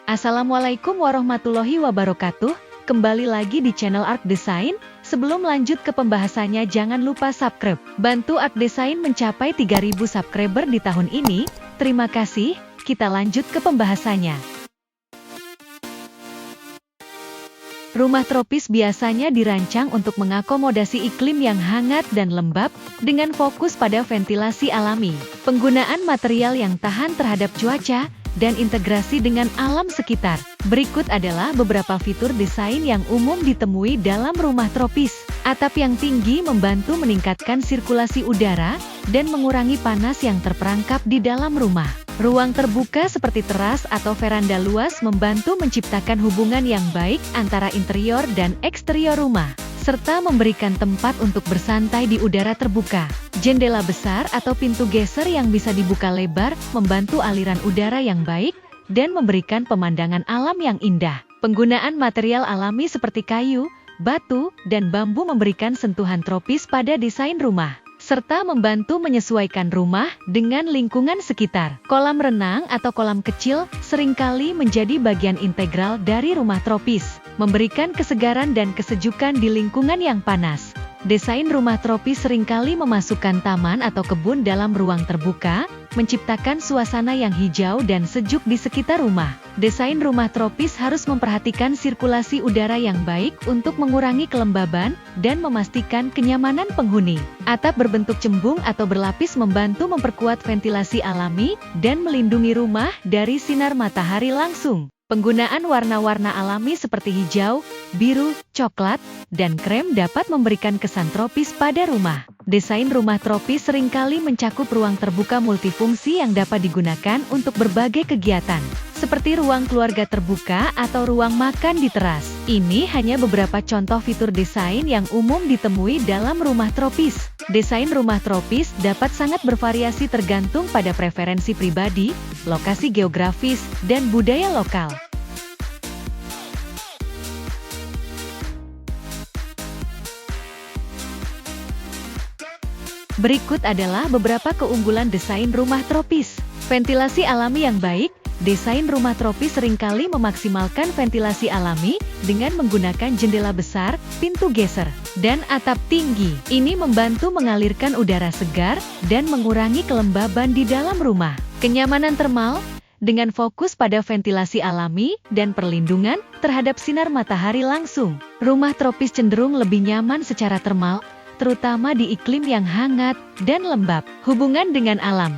Assalamualaikum warahmatullahi wabarakatuh. Kembali lagi di channel Arc Design. Sebelum lanjut ke pembahasannya, jangan lupa subscribe. Bantu Arc Design mencapai 3000 subscriber di tahun ini. Terima kasih. Kita lanjut ke pembahasannya. Rumah tropis biasanya dirancang untuk mengakomodasi iklim yang hangat dan lembab, dengan fokus pada ventilasi alami, penggunaan material yang tahan terhadap cuaca, dan integrasi dengan alam sekitar. Berikut adalah beberapa fitur desain yang umum ditemui dalam rumah tropis. Atap yang tinggi membantu meningkatkan sirkulasi udara, dan mengurangi panas yang terperangkap di dalam rumah. Ruang terbuka seperti teras atau veranda luas membantu menciptakan hubungan yang baik antara interior dan eksterior rumah, serta memberikan tempat untuk bersantai di udara terbuka. Jendela besar atau pintu geser yang bisa dibuka lebar membantu aliran udara yang baik dan memberikan pemandangan alam yang indah. Penggunaan material alami seperti kayu, batu, dan bambu memberikan sentuhan tropis pada desain rumah, serta membantu menyesuaikan rumah dengan lingkungan sekitar. Kolam renang atau kolam kecil seringkali menjadi bagian integral dari rumah tropis, memberikan kesegaran dan kesejukan di lingkungan yang panas. Desain rumah tropis seringkali memasukkan taman atau kebun dalam ruang terbuka, menciptakan suasana yang hijau dan sejuk di sekitar rumah. Desain rumah tropis harus memperhatikan sirkulasi udara yang baik untuk mengurangi kelembaban dan memastikan kenyamanan penghuni. Atap berbentuk cembung atau berlapis membantu memperkuat ventilasi alami dan melindungi rumah dari sinar matahari langsung. Penggunaan warna-warna alami seperti hijau, biru, coklat, dan krem dapat memberikan kesan tropis pada rumah. Desain rumah tropis seringkali mencakup ruang terbuka multifungsi yang dapat digunakan untuk berbagai kegiatan, seperti ruang keluarga terbuka atau ruang makan di teras. Ini hanya beberapa contoh fitur desain yang umum ditemui dalam rumah tropis. Desain rumah tropis dapat sangat bervariasi tergantung pada preferensi pribadi, lokasi geografis, dan budaya lokal. Berikut adalah beberapa keunggulan desain rumah tropis. Ventilasi alami yang baik. Desain rumah tropis seringkali memaksimalkan ventilasi alami dengan menggunakan jendela besar, pintu geser, dan atap tinggi. Ini membantu mengalirkan udara segar dan mengurangi kelembaban di dalam rumah. Kenyamanan termal dengan fokus pada ventilasi alami dan perlindungan terhadap sinar matahari langsung. Rumah tropis cenderung lebih nyaman secara termal, terutama di iklim yang hangat dan lembab. Hubungan dengan alam.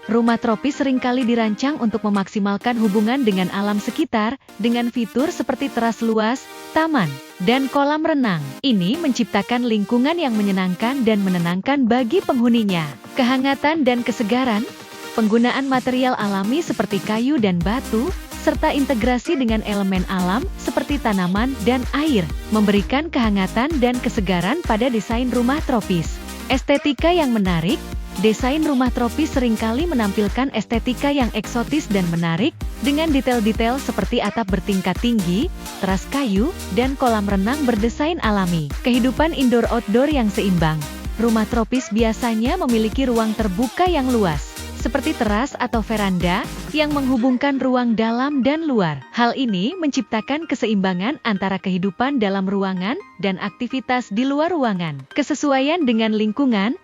Rumah tropis seringkali dirancang untuk memaksimalkan hubungan dengan alam sekitar, dengan fitur seperti teras luas, taman, dan kolam renang. Ini menciptakan lingkungan yang menyenangkan dan menenangkan bagi penghuninya. Kehangatan dan kesegaran. Penggunaan material alami seperti kayu dan batu, serta integrasi dengan elemen alam seperti tanaman dan air, memberikan kehangatan dan kesegaran pada desain rumah tropis. Estetika yang menarik. Desain rumah tropis seringkali menampilkan estetika yang eksotis dan menarik, dengan detail-detail seperti atap bertingkat tinggi, teras kayu, dan kolam renang berdesain alami. Kehidupan indoor-outdoor yang seimbang. Rumah tropis biasanya memiliki ruang terbuka yang luas, seperti teras atau veranda, yang menghubungkan ruang dalam dan luar. Hal ini menciptakan keseimbangan antara kehidupan dalam ruangan dan aktivitas di luar ruangan. Kesesuaian dengan lingkungan.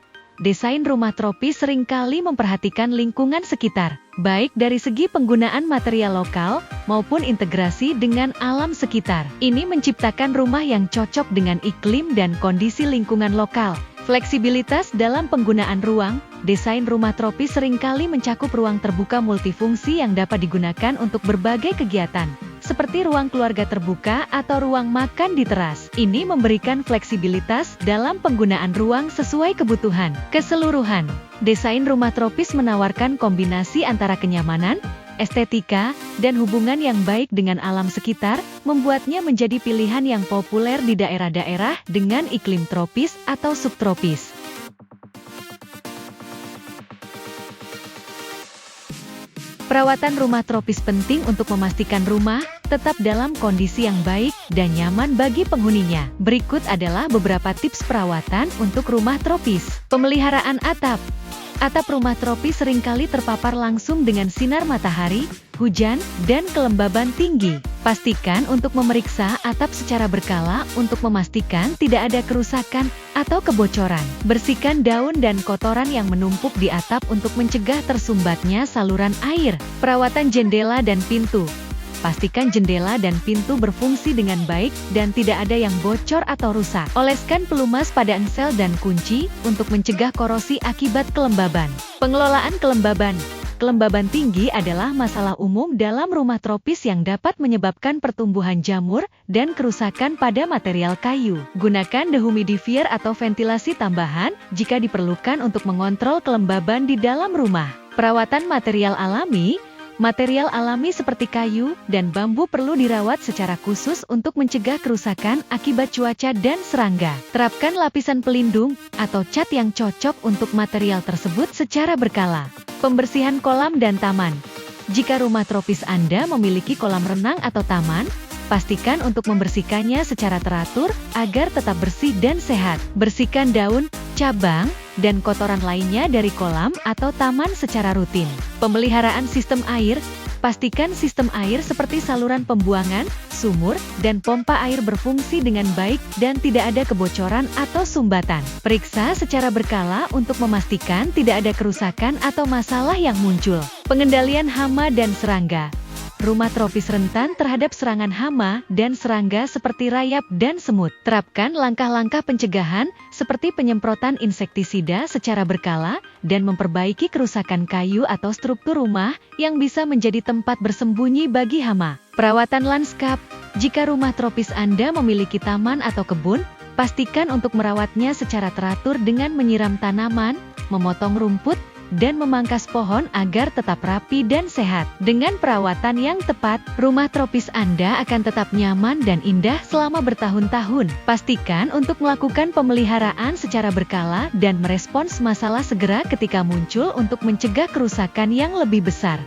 Desain rumah tropis seringkali memperhatikan lingkungan sekitar, baik dari segi penggunaan material lokal maupun integrasi dengan alam sekitar. Ini menciptakan rumah yang cocok dengan iklim dan kondisi lingkungan lokal. Fleksibilitas dalam penggunaan ruang. Desain rumah tropis seringkali mencakup ruang terbuka multifungsi yang dapat digunakan untuk berbagai kegiatan, seperti ruang keluarga terbuka atau ruang makan di teras. Ini memberikan fleksibilitas dalam penggunaan ruang sesuai kebutuhan. Keseluruhan, desain rumah tropis menawarkan kombinasi antara kenyamanan, estetika, dan hubungan yang baik dengan alam sekitar, membuatnya menjadi pilihan yang populer di daerah-daerah dengan iklim tropis atau subtropis. Perawatan rumah tropis penting untuk memastikan rumah tetap dalam kondisi yang baik dan nyaman bagi penghuninya. Berikut adalah beberapa tips perawatan untuk rumah tropis. Pemeliharaan atap. Atap rumah tropis seringkali terpapar langsung dengan sinar matahari, hujan, dan kelembaban tinggi. Pastikan untuk memeriksa atap secara berkala untuk memastikan tidak ada kerusakan atau kebocoran. Bersihkan daun dan kotoran yang menumpuk di atap untuk mencegah tersumbatnya saluran air. Perawatan jendela dan pintu. Pastikan jendela dan pintu berfungsi dengan baik dan tidak ada yang bocor atau rusak. Oleskan pelumas pada engsel dan kunci untuk mencegah korosi akibat kelembaban. Pengelolaan kelembaban. Kelembaban tinggi adalah masalah umum dalam rumah tropis yang dapat menyebabkan pertumbuhan jamur dan kerusakan pada material kayu. Gunakan dehumidifier atau ventilasi tambahan jika diperlukan untuk mengontrol kelembaban di dalam rumah. Perawatan material alami. Material alami seperti kayu dan bambu perlu dirawat secara khusus untuk mencegah kerusakan akibat cuaca dan serangga. Terapkan lapisan pelindung atau cat yang cocok untuk material tersebut secara berkala. Pembersihan kolam dan taman. Jika rumah tropis Anda memiliki kolam renang atau taman, pastikan untuk membersihkannya secara teratur agar tetap bersih dan sehat. Bersihkan daun, cabang, dan kotoran lainnya dari kolam atau taman secara rutin. Pemeliharaan sistem air. Pastikan sistem air seperti saluran pembuangan, sumur, dan pompa air berfungsi dengan baik dan tidak ada kebocoran atau sumbatan. Periksa secara berkala untuk memastikan tidak ada kerusakan atau masalah yang muncul. Pengendalian hama dan serangga. Rumah tropis rentan terhadap serangan hama dan serangga seperti rayap dan semut. Terapkan langkah-langkah pencegahan seperti penyemprotan insektisida secara berkala dan memperbaiki kerusakan kayu atau struktur rumah yang bisa menjadi tempat bersembunyi bagi hama. Perawatan lanskap. Jika rumah tropis Anda memiliki taman atau kebun, pastikan untuk merawatnya secara teratur dengan menyiram tanaman, memotong rumput, dan memangkas pohon agar tetap rapi dan sehat. Dengan perawatan yang tepat, rumah tropis Anda akan tetap nyaman dan indah selama bertahun-tahun. Pastikan untuk melakukan pemeliharaan secara berkala dan merespons masalah segera ketika muncul untuk mencegah kerusakan yang lebih besar.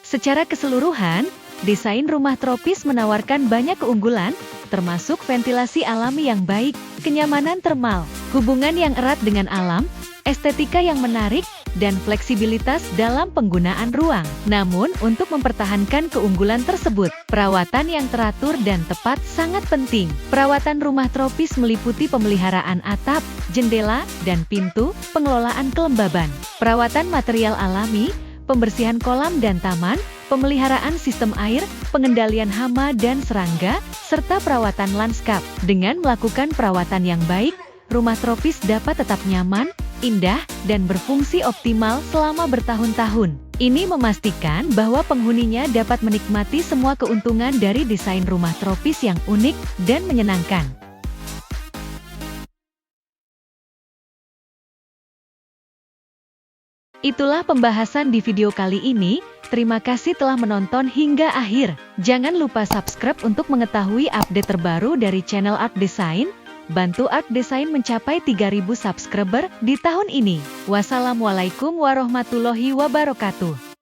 Secara keseluruhan, desain rumah tropis menawarkan banyak keunggulan, termasuk ventilasi alami yang baik, kenyamanan termal, hubungan yang erat dengan alam, estetika yang menarik, dan fleksibilitas dalam penggunaan ruang. Namun, untuk mempertahankan keunggulan tersebut, perawatan yang teratur dan tepat sangat penting. Perawatan rumah tropis meliputi pemeliharaan atap, jendela, dan pintu, pengelolaan kelembaban, perawatan material alami, pembersihan kolam dan taman, pemeliharaan sistem air, pengendalian hama dan serangga, serta perawatan lanskap. Dengan melakukan perawatan yang baik, rumah tropis dapat tetap nyaman, indah, dan berfungsi optimal selama bertahun-tahun. Ini memastikan bahwa penghuninya dapat menikmati semua keuntungan dari desain rumah tropis yang unik dan menyenangkan. Itulah pembahasan di video kali ini. Terima kasih telah menonton hingga akhir. Jangan lupa subscribe untuk mengetahui update terbaru dari channel Art Design. Bantu Art Design mencapai 3.000 subscriber di tahun ini. Wassalamualaikum warahmatullahi wabarakatuh.